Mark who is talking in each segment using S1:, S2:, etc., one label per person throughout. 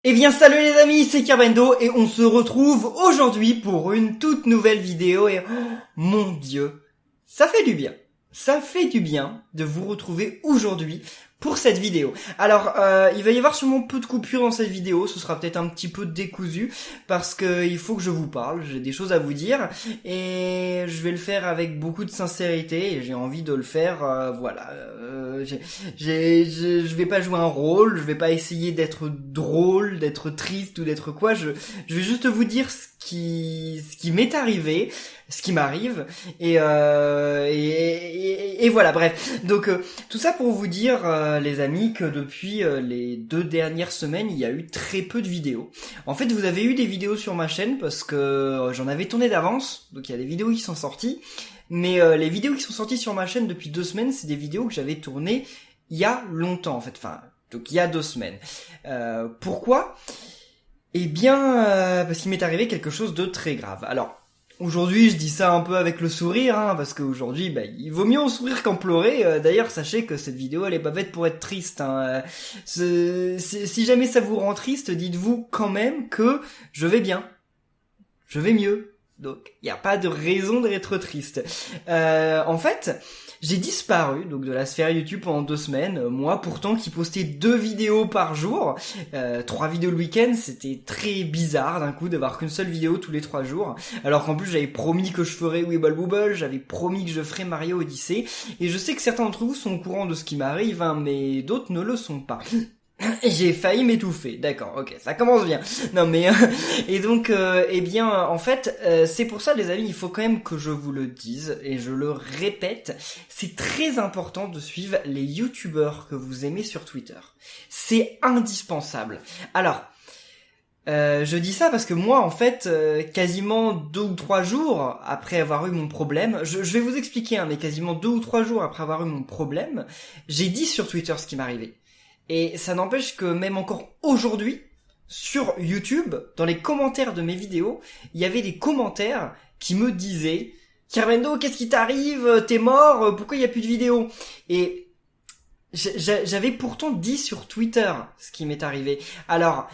S1: Eh bien salut les amis, c'est Kerbendo et on se retrouve aujourd'hui pour une toute nouvelle vidéo et oh, mon dieu, ça fait du bien. Ça fait du bien de vous retrouver aujourd'hui pour cette vidéo. Alors, il va y avoir sûrement peu de coupures dans cette vidéo, ce sera peut-être un petit peu décousu parce que il faut que je vous parle, j'ai des choses à vous dire et je vais le faire avec beaucoup de sincérité et j'ai envie de le faire, voilà. Je vais pas jouer un rôle, je vais pas essayer d'être drôle, d'être triste ou d'être quoi. Je vais juste vous dire ce qui m'est arrivé, ce qui m'arrive et voilà. Bref. Donc tout ça pour vous dire, les amis, que depuis les 2 dernières semaines, il y a eu très peu de vidéos. En fait, vous avez eu des vidéos sur ma chaîne parce que j'en avais tourné d'avance, donc il y a des vidéos qui sont sorties. Mais les vidéos qui sont sorties sur ma chaîne depuis 2 semaines, c'est des vidéos que j'avais tournées il y a longtemps, en fait. Enfin, donc il y a 2 semaines. Pourquoi ? Eh bien, parce qu'il m'est arrivé quelque chose de très grave. Alors, aujourd'hui, je dis ça un peu avec le sourire, hein, parce qu'aujourd'hui, il vaut mieux en sourire qu'en pleurer. D'ailleurs, sachez que cette vidéo, elle est pas faite pour être triste. Hein. Si jamais ça vous rend triste, dites-vous quand même que je vais bien. Je vais mieux. Donc, il n'y a pas de raison d'être triste. En fait, j'ai disparu donc de la sphère YouTube pendant 2 semaines. Moi, pourtant, qui postais 2 vidéos par jour, 3 vidéos le week-end, c'était très bizarre d'un coup d'avoir qu'une seule vidéo tous les 3 jours. Alors qu'en plus, j'avais promis que je ferais Weeble Booble, j'avais promis que je ferais Mario Odyssey. Et je sais que certains d'entre vous sont au courant de ce qui m'arrive, hein, mais d'autres ne le sont pas. J'ai failli m'étouffer, d'accord, ok, ça commence bien. Non mais et donc eh bien en fait c'est pour ça les amis, il faut quand même que je vous le dise et je le répète, c'est très important de suivre les youtubeurs que vous aimez sur Twitter. C'est indispensable. Alors je dis ça parce que moi, en fait, quasiment 2 ou 3 jours après avoir eu mon problème, je vais vous expliquer, hein, mais quasiment 2 ou 3 jours après avoir eu mon problème, j'ai dit sur Twitter ce qui m'arrivait. Et ça n'empêche que même encore aujourd'hui, sur YouTube, dans les commentaires de mes vidéos, il y avait des commentaires qui me disaient « Kerbendo, qu'est-ce qui t'arrive? T'es mort? Pourquoi il n'y a plus de vidéos ?» Et j'avais pourtant dit sur Twitter ce qui m'est arrivé. Alors,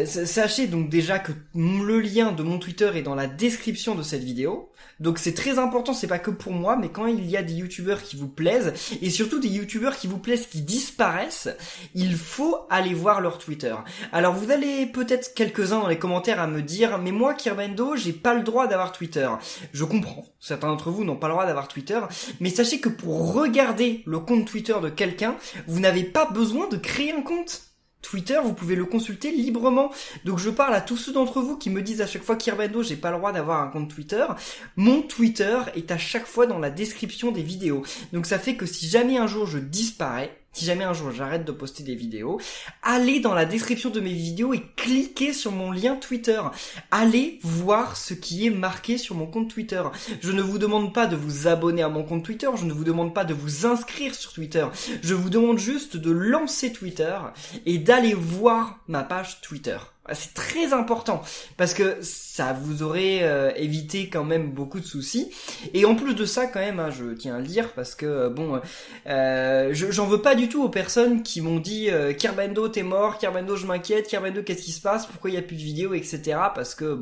S1: sachez donc déjà que le lien de mon Twitter est dans la description de cette vidéo. Donc c'est très important, c'est pas que pour moi, mais quand il y a des youtubeurs qui vous plaisent, et surtout des youtubeurs qui vous plaisent, qui disparaissent, il faut aller voir leur Twitter. Alors vous allez peut-être quelques-uns dans les commentaires à me dire, mais moi Kerbendo, j'ai pas le droit d'avoir Twitter. Je comprends, certains d'entre vous n'ont pas le droit d'avoir Twitter, mais sachez que pour regarder le compte Twitter de quelqu'un, vous n'avez pas besoin de créer un compte. Twitter, vous pouvez le consulter librement. Donc je parle à tous ceux d'entre vous qui me disent à chaque fois Kerbendo, j'ai pas le droit d'avoir un compte Twitter. Mon Twitter est à chaque fois dans la description des vidéos. Donc ça fait que si jamais un jour je disparais, si jamais un jour j'arrête de poster des vidéos, allez dans la description de mes vidéos et cliquez sur mon lien Twitter. Allez voir ce qui est marqué sur mon compte Twitter. Je ne vous demande pas de vous abonner à mon compte Twitter, je ne vous demande pas de vous inscrire sur Twitter. Je vous demande juste de lancer Twitter et d'aller voir ma page Twitter. C'est très important parce que ça vous aurait évité quand même beaucoup de soucis. Et en plus de ça quand même, hein, je tiens à le dire parce que j'en veux pas du tout aux personnes qui m'ont dit Kerbendo t'es mort, Kerbendo je m'inquiète, Kerbendo qu'est-ce qui se passe, pourquoi il y a plus de vidéos, etc. Parce que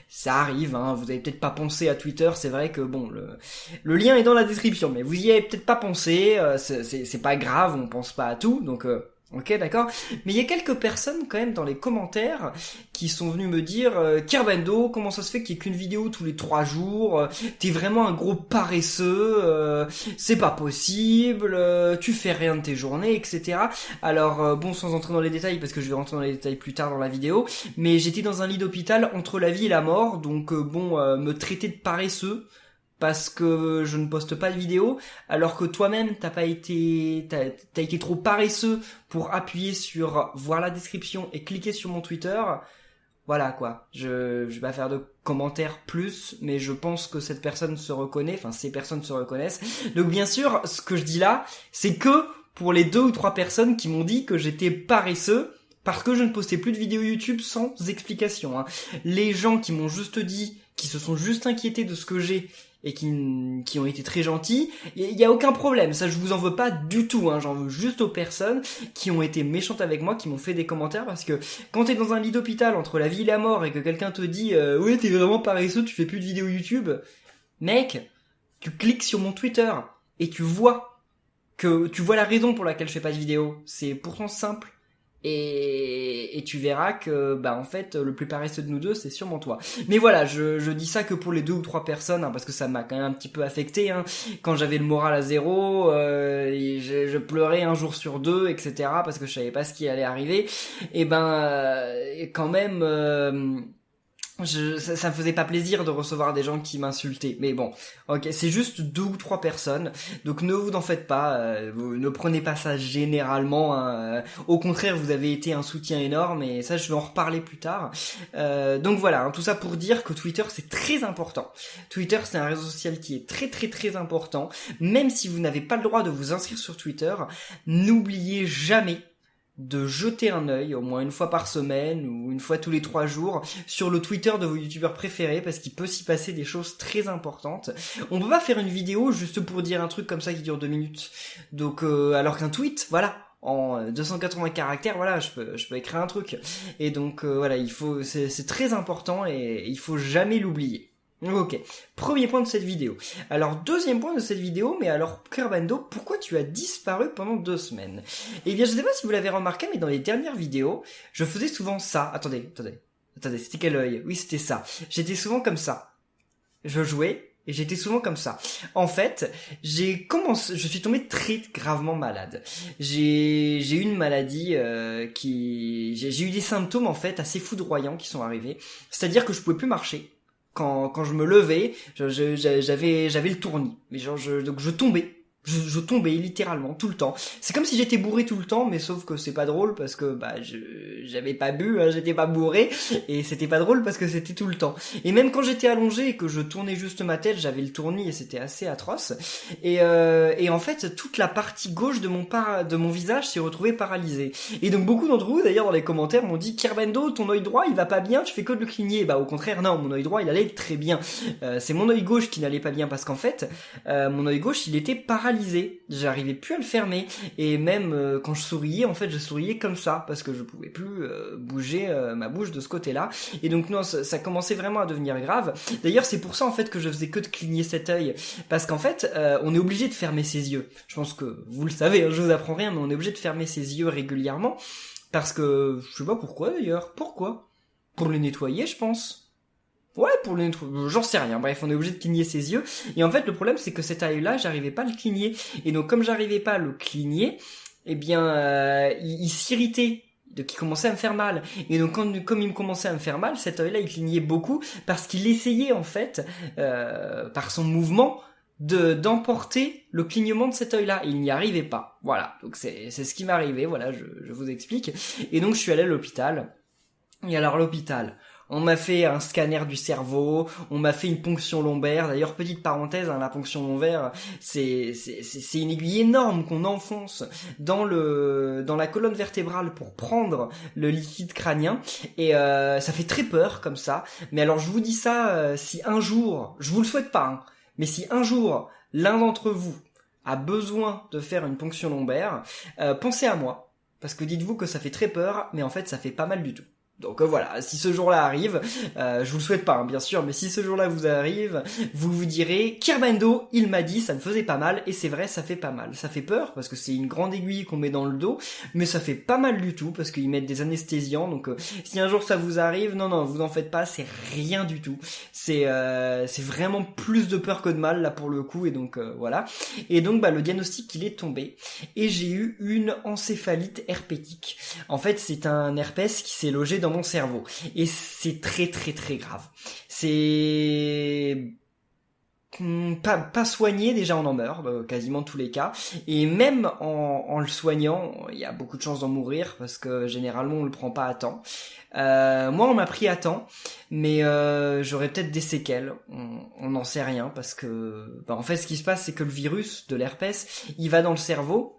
S1: ça arrive, hein, vous avez peut-être pas pensé à Twitter, c'est vrai que le lien est dans la description, mais vous y avez peut-être pas pensé, c'est pas grave, on pense pas à tout, donc ok, d'accord. Mais il y a quelques personnes quand même dans les commentaires qui sont venus me dire Kerbendo, comment ça se fait qu'il y ait qu'une vidéo tous les 3 jours, t'es vraiment un gros paresseux, c'est pas possible, tu fais rien de tes journées, etc. Alors sans entrer dans les détails parce que je vais rentrer dans les détails plus tard dans la vidéo, mais j'étais dans un lit d'hôpital entre la vie et la mort, donc me traiter de paresseux parce que je ne poste pas de vidéos, alors que toi-même t'as été trop paresseux pour appuyer sur voir la description et cliquer sur mon Twitter. Voilà quoi, je vais pas faire de commentaires plus, mais je pense que cette personne se reconnaît, enfin ces personnes se reconnaissent. Donc bien sûr, ce que je dis là, c'est que pour les 2 ou 3 personnes qui m'ont dit que j'étais paresseux, parce que je ne postais plus de vidéos YouTube sans explication. Hein. Les gens qui m'ont juste dit, qui se sont juste inquiétés de ce que j'ai, et qui ont été très gentils, il y a aucun problème, ça je vous en veux pas du tout, hein, j'en veux juste aux personnes qui ont été méchantes avec moi, qui m'ont fait des commentaires, parce que quand t'es dans un lit d'hôpital entre la vie et la mort et que quelqu'un te dit ouais t'es vraiment paresseux, tu fais plus de vidéos YouTube, mec, tu cliques sur mon Twitter et tu vois la raison pour laquelle je fais pas de vidéo, c'est pourtant simple. Et tu verras que en fait le plus paresseux de nous deux c'est sûrement toi. Mais voilà, je dis ça que pour les 2 ou 3 personnes, hein, parce que ça m'a quand même un petit peu affecté, hein. Quand j'avais le moral à zéro, et je pleurais un jour sur 2, etc. parce que je savais pas ce qui allait arriver. Et quand même ça me faisait pas plaisir de recevoir des gens qui m'insultaient. Mais bon, ok, c'est juste 2 ou 3 personnes, donc ne vous en faites pas, vous ne prenez pas ça généralement, hein. Au contraire, vous avez été un soutien énorme, et ça je vais en reparler plus tard. Donc voilà, hein, tout ça pour dire que Twitter c'est très important. Twitter c'est un réseau social qui est très très très important. Même si vous n'avez pas le droit de vous inscrire sur Twitter, n'oubliez jamais de jeter un œil au moins une fois par semaine ou une fois tous les 3 jours sur le Twitter de vos youtubeurs préférés, parce qu'il peut s'y passer des choses très importantes. On peut pas faire une vidéo juste pour dire un truc comme ça qui dure 2 minutes. Donc alors qu'un tweet, voilà, en 280 caractères, voilà, je peux écrire un truc. Et donc voilà, c'est très important et il faut jamais l'oublier. Ok, premier point de cette vidéo. Alors, deuxième point de cette vidéo, mais alors, Kerbando, pourquoi tu as disparu pendant 2 semaines? Eh bien, je sais pas si vous l'avez remarqué, mais dans les dernières vidéos, je faisais souvent ça. Attendez, c'était quel œil? Oui, c'était ça. J'étais souvent comme ça. Je jouais, et j'étais souvent comme ça. En fait, je suis tombé très gravement malade. J'ai eu une maladie j'ai eu des symptômes en fait assez foudroyants qui sont arrivés. C'est-à-dire que je pouvais plus marcher. Quand je me levais, j'avais le tournis. Mais donc je tombais. Je tombais littéralement tout le temps. C'est comme si j'étais bourré tout le temps, mais sauf que c'est pas drôle parce que j'avais pas bu, hein, j'étais pas bourré, et c'était pas drôle parce que c'était tout le temps. Et même quand j'étais allongé et que je tournais juste ma tête, j'avais le tournis et c'était assez atroce. Et en fait, toute la partie gauche de mon visage s'est retrouvée paralysée. Et donc beaucoup d'entre vous, d'ailleurs dans les commentaires, m'ont dit Kerbando, ton œil droit il va pas bien, tu fais que de le cligner. Bah au contraire non, mon œil droit il allait très bien. C'est mon œil gauche qui n'allait pas bien parce qu'en fait, mon œil gauche il était paralysé. J'arrivais plus à le fermer, et même quand je souriais, en fait je souriais comme ça parce que je pouvais plus bouger ma bouche de ce côté-là. Et donc non, ça commençait vraiment à devenir grave. D'ailleurs c'est pour ça en fait que je faisais que de cligner cet œil, parce qu'en fait on est obligé de fermer ses yeux. Je pense que vous le savez, hein, je vous apprends rien, mais on est obligé de fermer ses yeux régulièrement parce que je sais pas pourquoi d'ailleurs. Pourquoi? Pour les nettoyer, je pense. Ouais, pour le j'en sais rien. Bref, on est obligé de cligner ses yeux. Et en fait, le problème, c'est que cet œil-là, j'arrivais pas à le cligner. Et donc, comme j'arrivais pas à le cligner, eh bien, il s'irritait. Donc, il commençait à me faire mal. Et donc, comme il me commençait à me faire mal, cet œil-là, il clignait beaucoup parce qu'il essayait, en fait, par son mouvement, d'emporter le clignement de cet œil-là. Et il n'y arrivait pas. Voilà. Donc, c'est ce qui m'arrivait. Voilà, je vous explique. Et donc, je suis allé à l'hôpital. Et alors, l'hôpital... On m'a fait un scanner du cerveau, on m'a fait une ponction lombaire. D'ailleurs, petite parenthèse, hein, la ponction lombaire, c'est une aiguille énorme qu'on enfonce dans la colonne vertébrale pour prendre le liquide crânien. Et ça fait très peur comme ça. Mais alors, je vous dis ça, si un jour, je vous le souhaite pas, hein, mais si un jour l'un d'entre vous a besoin de faire une ponction lombaire, pensez à moi, parce que dites-vous que ça fait très peur, mais en fait, ça fait pas mal du tout. Donc voilà, si ce jour-là arrive, je vous le souhaite pas, hein, bien sûr, mais si ce jour-là vous arrive, vous vous direz Kerbando, il m'a dit ça ne faisait pas mal, et c'est vrai, ça fait pas mal. Ça fait peur parce que c'est une grande aiguille qu'on met dans le dos, mais ça fait pas mal du tout parce qu'ils mettent des anesthésiants. Donc si un jour ça vous arrive, non, vous en faites pas, c'est rien du tout. C'est vraiment plus de peur que de mal là pour le coup, et donc voilà. Et donc le diagnostic il est tombé et j'ai eu une encéphalite herpétique. En fait, c'est un herpès qui s'est logé dans mon cerveau, et c'est très très très grave. C'est pas soigné, déjà on en meurt quasiment tous les cas, et même en le soignant il y a beaucoup de chances d'en mourir parce que généralement on le prend pas à temps. Moi on m'a pris à temps, mais j'aurais peut-être des séquelles, on n'en sait rien parce que en fait ce qui se passe c'est que le virus de l'herpès il va dans le cerveau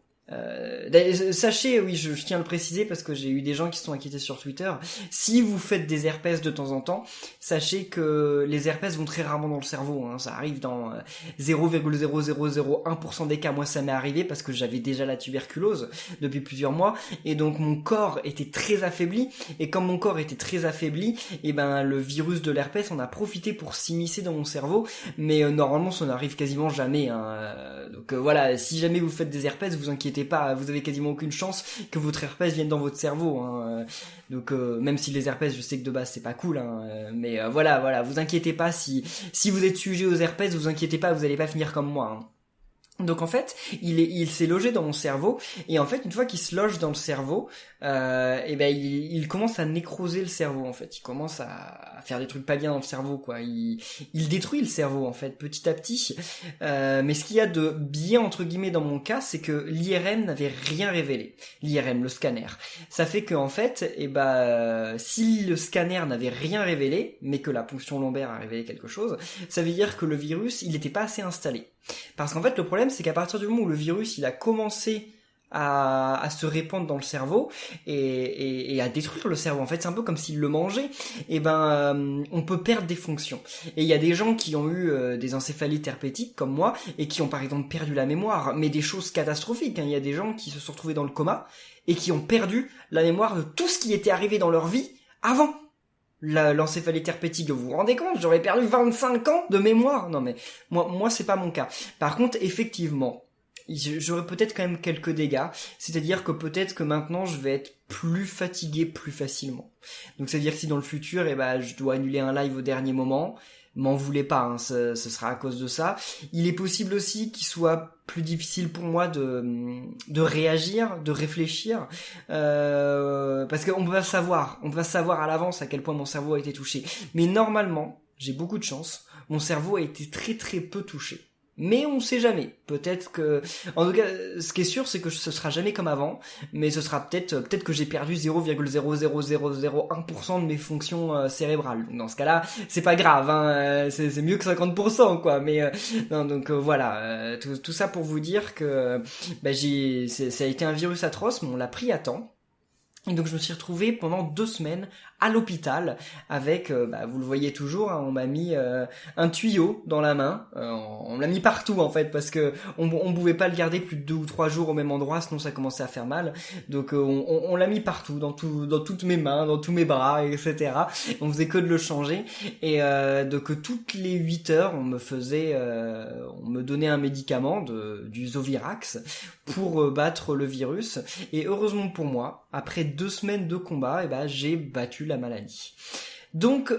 S1: Sachez, oui, je tiens à le préciser parce que j'ai eu des gens qui se sont inquiétés sur Twitter. Si vous faites des herpès de temps en temps, sachez que les herpès vont très rarement dans le cerveau. Hein. Ça arrive dans 0,0001% des cas. Moi, ça m'est arrivé parce que j'avais déjà la tuberculose depuis plusieurs mois et donc mon corps était très affaibli. Et comme mon corps était très affaibli, et ben le virus de l'herpès en a profité pour s'immiscer dans mon cerveau. Mais normalement, ça n'arrive quasiment jamais. Hein. Donc voilà, si jamais vous faites des herpès, vous inquiétez pas, vous avez quasiment aucune chance que votre herpès vienne dans votre cerveau. Hein. Donc même si les herpès, je sais que de base c'est pas cool, hein, mais voilà, vous inquiétez pas si vous êtes sujet aux herpès, vous inquiétez pas, vous allez pas finir comme moi. Hein. Donc en fait, il s'est logé dans mon cerveau et en fait une fois qu'il se loge dans le cerveau, et ben il commence à nécroser le cerveau en fait. Il commence à faire des trucs pas bien dans le cerveau quoi. Il détruit le cerveau en fait petit à petit. Mais ce qu'il y a de bien entre guillemets dans mon cas, c'est que l'IRM n'avait rien révélé. L'IRM, le scanner. Ça fait que en fait, si le scanner n'avait rien révélé, mais que la ponction lombaire a révélé quelque chose, ça veut dire que le virus il n'était pas assez installé. Parce qu'en fait le problème c'est qu'à partir du moment où le virus il a commencé à se répandre dans le cerveau et à détruire le cerveau, en fait c'est un peu comme s'il le mangeait, on peut perdre des fonctions. Et il y a des gens qui ont eu des encéphalites herpétiques comme moi et qui ont par exemple perdu la mémoire, mais des choses catastrophiques. Hein. Il y a des gens qui se sont retrouvés dans le coma et qui ont perdu la mémoire de tout ce qui était arrivé dans leur vie avant. L'encéphalite herpétique, vous vous rendez compte, j'aurais perdu 25 ans de mémoire. Non mais moi c'est pas mon cas. Par contre, effectivement, j'aurais peut-être quand même quelques dégâts, c'est-à-dire que peut-être que maintenant je vais être plus fatigué plus facilement. Donc c'est-à-dire que si dans le futur, je dois annuler un live au dernier moment, m'en voulez pas, hein, ce sera à cause de ça. Il est possible aussi qu'il soit plus difficile pour moi de réagir, de réfléchir, parce qu'on peut pas savoir à l'avance à quel point mon cerveau a été touché. Mais normalement, j'ai beaucoup de chance, mon cerveau a été très très peu touché. Mais on sait jamais. Peut-être que, en tout cas, ce qui est sûr, c'est que ce sera jamais comme avant, mais ce sera peut-être que j'ai perdu 0,00001% de mes fonctions cérébrales. Donc, dans ce cas-là, c'est pas grave, hein, c'est mieux que 50%, quoi. Mais non, donc voilà, tout ça pour vous dire que ça a été un virus atroce, mais on l'a pris à temps. Et donc je me suis retrouvé pendant 2 semaines à l'hôpital avec, vous le voyez toujours, hein, on m'a mis un tuyau dans la main, on l'a mis partout en fait parce que on pouvait pas le garder plus de 2 ou 3 jours au même endroit sinon ça commençait à faire mal. Donc on l'a mis partout, dans toutes mes mains, dans tous mes bras, etc. On faisait que de le changer et donc toutes les 8 heures on me donnait un médicament du Zovirax pour battre le virus et heureusement pour moi, après 2 semaines de combat, j'ai battu la maladie. Donc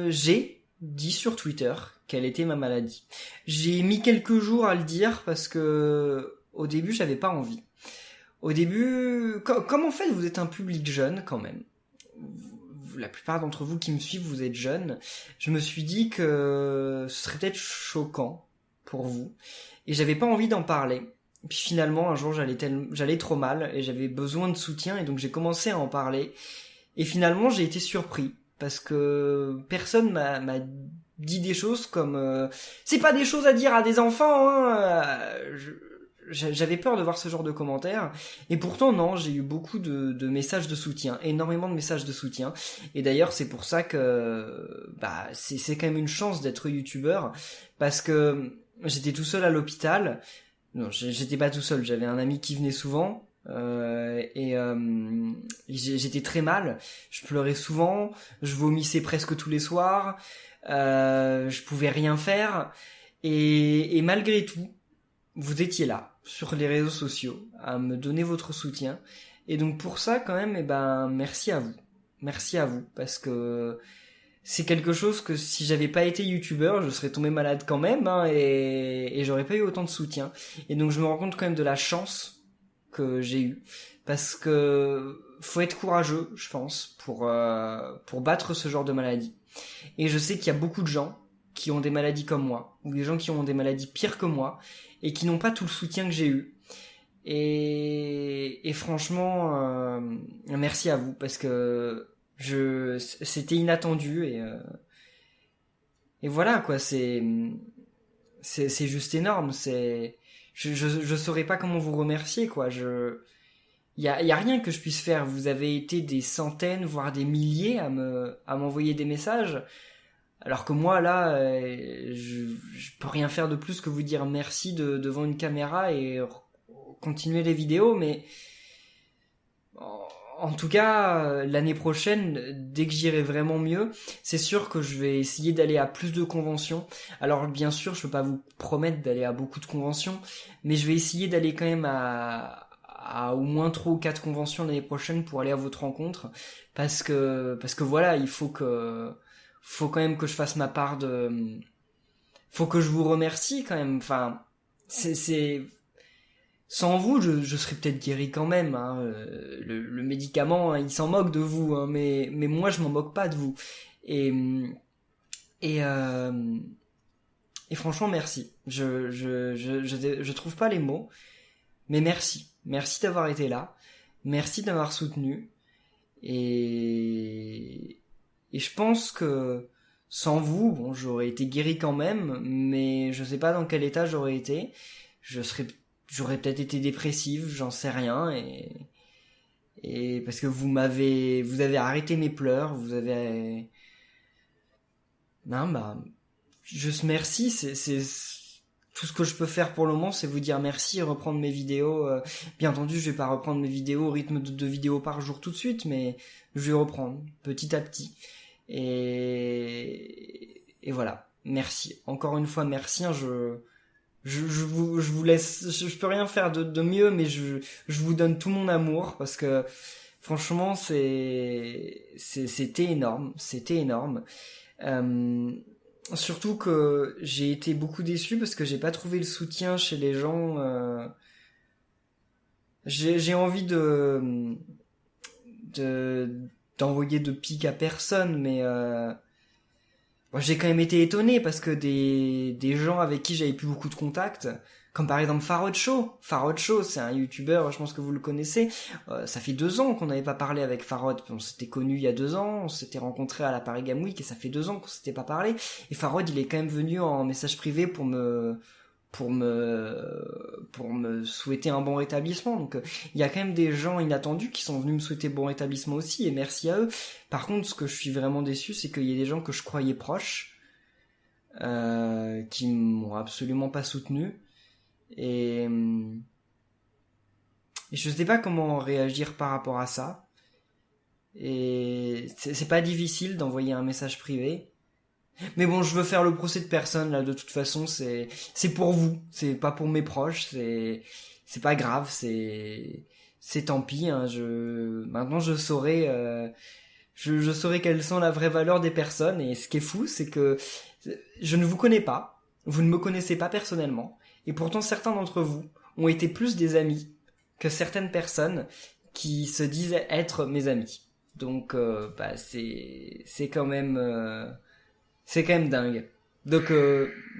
S1: j'ai dit sur Twitter quelle était ma maladie. J'ai mis quelques jours à le dire parce que au début j'avais pas envie. Au début, comme en fait vous êtes un public jeune quand même, la plupart d'entre vous qui me suivent vous êtes jeunes, je me suis dit que ce serait peut-être choquant pour vous et j'avais pas envie d'en parler. Puis finalement un jour j'allais trop mal et j'avais besoin de soutien et donc j'ai commencé à en parler et finalement j'ai été surpris parce que personne m'a dit des choses comme c'est pas des choses à dire à des enfants hein. J'avais peur de voir ce genre de commentaires et pourtant non, j'ai eu beaucoup de messages de soutien, énormément de messages de soutien et d'ailleurs c'est pour ça que c'est quand même une chance d'être youtubeur parce que j'étais tout seul à l'hôpital. Non, j'étais pas tout seul, j'avais un ami qui venait souvent j'étais très mal, je pleurais souvent, je vomissais presque tous les soirs, je pouvais rien faire et malgré tout, vous étiez là sur les réseaux sociaux à me donner votre soutien et donc pour ça quand même merci à vous parce que c'est quelque chose que si j'avais pas été youtubeur, je serais tombé malade quand même hein, et j'aurais pas eu autant de soutien. Et donc je me rends compte quand même de la chance que j'ai eue parce que faut être courageux, je pense, pour battre ce genre de maladie. Et je sais qu'il y a beaucoup de gens qui ont des maladies comme moi ou des gens qui ont des maladies pires que moi et qui n'ont pas tout le soutien que j'ai eu. Et franchement, merci à vous parce que c'était inattendu et voilà quoi, c'est juste énorme, je je saurais pas comment vous remercier, quoi. Il y a rien que je puisse faire. Vous avez été des centaines, voire des milliers à m'envoyer des messages. Alors que moi, là, je peux rien faire de plus que vous dire merci devant une caméra et continuer les vidéos, mais en tout cas, l'année prochaine, dès que j'irai vraiment mieux, c'est sûr que je vais essayer d'aller à plus de conventions. Alors bien sûr, je peux pas vous promettre d'aller à beaucoup de conventions, mais je vais essayer d'aller quand même à au moins 3 ou 4 conventions l'année prochaine pour aller à votre rencontre, parce que voilà, faut quand même que je fasse ma part faut que je vous remercie quand même. Enfin, c'est sans vous, je serais peut-être guéri quand même. Hein. Le médicament, hein, il s'en moque de vous, hein, mais moi, je m'en moque pas de vous. Et et euh, et franchement, merci. Je trouve pas les mots, mais merci. Merci d'avoir été là. Merci d'avoir soutenu. Et je pense que sans vous, bon, j'aurais été guéri quand même, mais je sais pas dans quel état j'aurais été. J'aurais peut-être été dépressif, j'en sais rien, et parce que vous avez arrêté mes pleurs, non, bah, juste merci, c'est tout ce que je peux faire pour le moment, c'est vous dire merci et reprendre mes vidéos. Bien entendu, je vais pas reprendre mes vidéos au rythme de 2 vidéos par jour tout de suite, mais je vais reprendre petit à petit. Et voilà. Merci. Encore une fois, merci. Hein, je vous laisse, je peux rien faire de mieux, mais je vous donne tout mon amour parce que franchement, c'était énorme. C'était énorme. Euh, Surtout que j'ai été beaucoup déçu parce que j'ai pas trouvé le soutien chez les gens. J'ai envie de d'envoyer de pique à personne, mais moi, j'ai quand même été étonné parce que des gens avec qui j'avais plus beaucoup de contacts, comme par exemple Farod Show. Farod Show, c'est un youtubeur, je pense que vous le connaissez. Ça fait 2 ans qu'on n'avait pas parlé avec Farod. On s'était connus il y a 2 ans, on s'était rencontrés à la Paris Game Week et ça fait 2 ans qu'on s'était pas parlé. Et Farod, il est quand même venu en message privé pour me souhaiter un bon rétablissement. Donc il y a quand même des gens inattendus qui sont venus me souhaiter bon rétablissement aussi, et merci à eux. Par contre, ce que je suis vraiment déçu, c'est qu'il y a des gens que je croyais proches qui m'ont absolument pas soutenu, et je sais pas comment réagir par rapport à ça. Et c'est pas difficile d'envoyer un message privé. Mais bon, je veux faire le procès de personne là. De toute façon, c'est pour vous, c'est pas pour mes proches. C'est pas grave, c'est tant pis. Hein, maintenant je saurai je saurai quelles sont la vraie valeur des personnes. Et ce qui est fou, c'est que je ne vous connais pas, vous ne me connaissez pas personnellement, et pourtant certains d'entre vous ont été plus des amis que certaines personnes qui se disent être mes amis. Donc bah c'est quand même dingue. Donc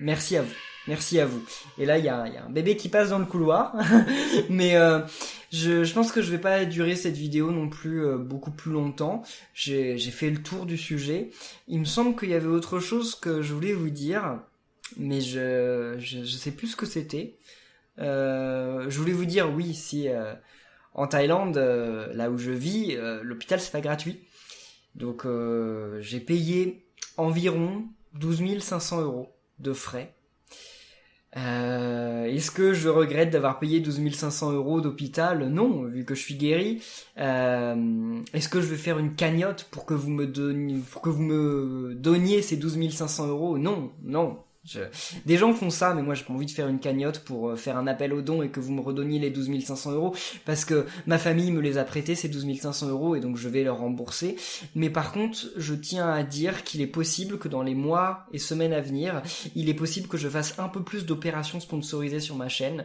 S1: merci à vous. Merci à vous. Et là, il y a un bébé qui passe dans le couloir. Mais je pense que je vais pas durer cette vidéo non plus beaucoup plus longtemps. J'ai fait le tour du sujet. Il me semble qu'il y avait autre chose que je voulais vous dire, mais je sais plus ce que c'était. Je voulais vous dire, oui, si en Thaïlande, là où je vis, l'hôpital c'est pas gratuit. Donc j'ai payé environ 12 500 € de frais. Est-ce que je regrette d'avoir payé 12 500 € d'hôpital? Non, vu que je suis guéri. Est-ce que je vais faire une cagnotte pour que vous me donniez ces 12 500 €? Non, non. Des gens font ça, mais moi j'ai pas envie de faire une cagnotte pour faire un appel aux dons et que vous me redonniez les 12 500 €, parce que ma famille me les a prêtés, ces 12 500 € et donc je vais leur rembourser. Mais par contre, je tiens à dire qu'il est possible que dans les mois et semaines à venir, il est possible que je fasse un peu plus d'opérations sponsorisées sur ma chaîne.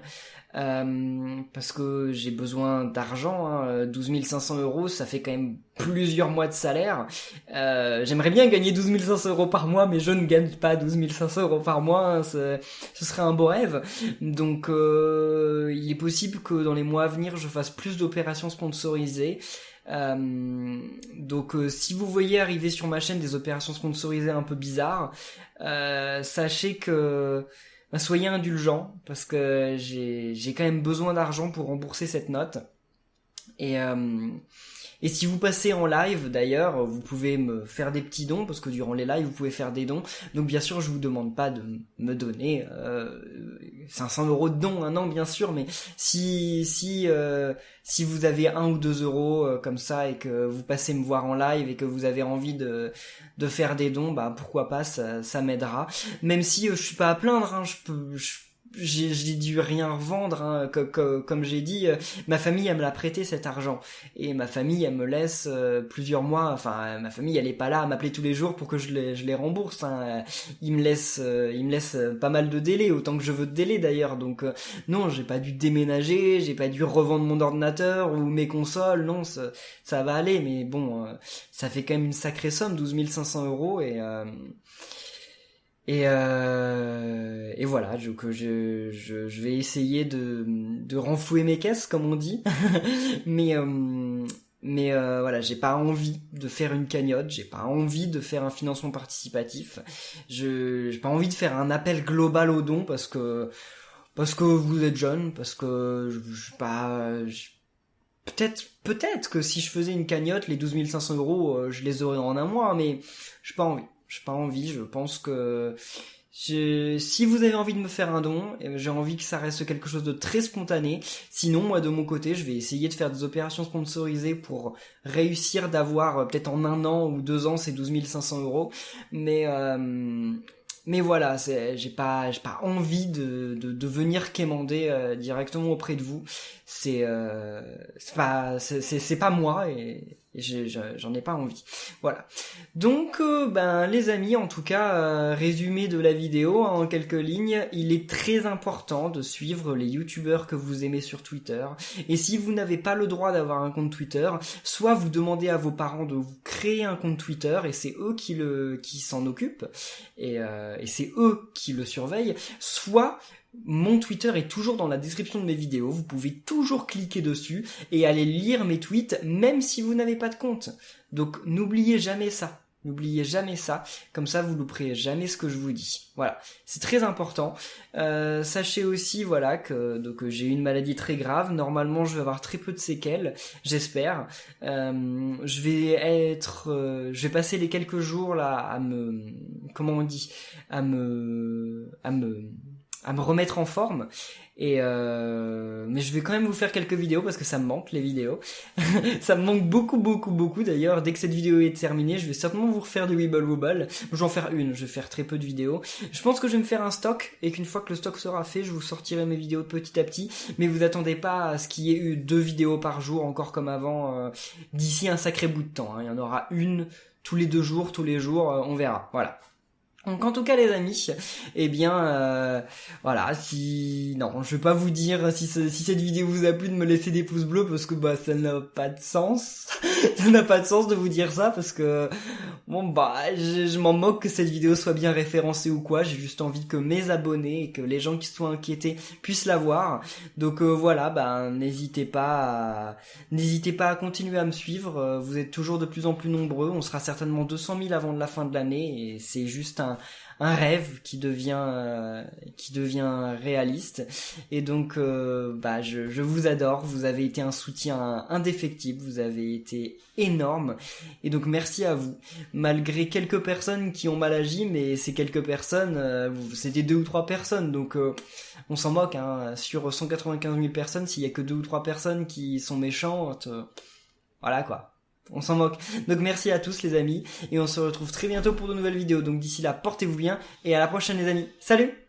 S1: Parce que j'ai besoin d'argent, hein. 12 500 €, ça fait quand même plusieurs mois de salaire. J'aimerais bien gagner 12 500 € par mois, mais je ne gagne pas 12 500 € par mois, hein. Ce serait un beau rêve. Donc il est possible que dans les mois à venir, je fasse plus d'opérations sponsorisées. Donc si vous voyez arriver sur ma chaîne des opérations sponsorisées un peu bizarres, sachez que soyez indulgents parce que j'ai quand même besoin d'argent pour rembourser cette note. Et si vous passez en live, d'ailleurs, vous pouvez me faire des petits dons, parce que durant les lives, vous pouvez faire des dons. Donc bien sûr, je vous demande pas de me donner 500 € de dons, hein, non, bien sûr, mais si vous avez 1 ou 2 euros comme ça, et que vous passez me voir en live, et que vous avez envie de faire des dons, bah pourquoi pas, ça m'aidera. Même si je suis pas à plaindre, hein, j'ai dû rien revendre, hein, comme j'ai dit, ma famille elle me l'a prêté cet argent, et ma famille elle me laisse plusieurs mois, enfin ma famille elle est pas là à m'appeler tous les jours pour que je les rembourse, hein. Ils me laissent pas mal de délai, autant que je veux de délai d'ailleurs, donc non, j'ai pas dû déménager, j'ai pas dû revendre mon ordinateur ou mes consoles, non, ça va aller, mais bon, ça fait quand même une sacrée somme, 12 500 €, et voilà, donc je vais essayer de renflouer mes caisses, comme on dit. mais voilà, j'ai pas envie de faire une cagnotte, j'ai pas envie de faire un financement participatif, j'ai pas envie de faire un appel global aux dons parce que vous êtes jeune, parce que je pas... Peut-être que si je faisais une cagnotte, les 12 500 €, je les aurais en un mois, mais j'ai pas envie. Je pense que si vous avez envie de me faire un don, j'ai envie que ça reste quelque chose de très spontané. Sinon, moi de mon côté, je vais essayer de faire des opérations sponsorisées pour réussir d'avoir peut-être en 1 an ou 2 ans ces 12 500 €. Mais voilà, j'ai pas envie de venir quémander directement auprès de vous. C'est pas moi, et j'en ai pas envie. Voilà. Donc les amis, en tout cas, résumé de la vidéo en quelques lignes, il est très important de suivre les youtubeurs que vous aimez sur Twitter. Et si vous n'avez pas le droit d'avoir un compte Twitter, soit vous demandez à vos parents de vous créer un compte Twitter, et c'est eux qui s'en occupent, et c'est eux qui le surveillent, soit mon Twitter est toujours dans la description de mes vidéos, vous pouvez toujours cliquer dessus et aller lire mes tweets même si vous n'avez pas de compte. Donc n'oubliez jamais ça. Comme ça vous louperez jamais ce que je vous dis. Voilà, c'est très important. Sachez aussi, voilà, que j'ai une maladie très grave. Normalement, je vais avoir très peu de séquelles, j'espère. Je vais passer les quelques jours là à me remettre en forme, mais je vais quand même vous faire quelques vidéos parce que ça me manque, les vidéos. Ça me manque beaucoup d'ailleurs. Dès que cette vidéo est terminée, je vais certainement vous refaire du Wibble Wobble. Je vais en faire une, je vais faire très peu de vidéos. Je pense que je vais me faire un stock, et qu'une fois que le stock sera fait, je vous sortirai mes vidéos petit à petit, mais vous attendez pas à ce qu'il y ait eu 2 vidéos par jour encore comme avant, d'ici un sacré bout de temps, hein. Il y en aura une tous les 2 jours, on verra, voilà. Donc en tout cas les amis, voilà, non, je vais pas vous dire si cette vidéo vous a plu de me laisser des pouces bleus, parce que ça n'a pas de sens. Ça n'a pas de sens de vous dire ça, parce que je m'en moque que cette vidéo soit bien référencée ou quoi. J'ai juste envie que mes abonnés et que les gens qui sont inquiétés puissent la voir. Donc voilà, n'hésitez pas à continuer à me suivre. Vous êtes toujours de plus en plus nombreux. On sera certainement 200 000 avant de la fin de l'année, et c'est juste un rêve qui devient réaliste. Et donc je vous adore, vous avez été un soutien indéfectible, vous avez été énorme, et donc merci à vous, malgré quelques personnes qui ont mal agi, mais ces quelques personnes, c'était 2 ou 3 personnes, donc on s'en moque, hein. Sur 195 000 personnes, s'il y a que 2 ou 3 personnes qui sont méchantes, voilà quoi. On s'en moque. Donc merci à tous les amis, et on se retrouve très bientôt pour de nouvelles vidéos. Donc d'ici là, portez-vous bien, et à la prochaine les amis. Salut!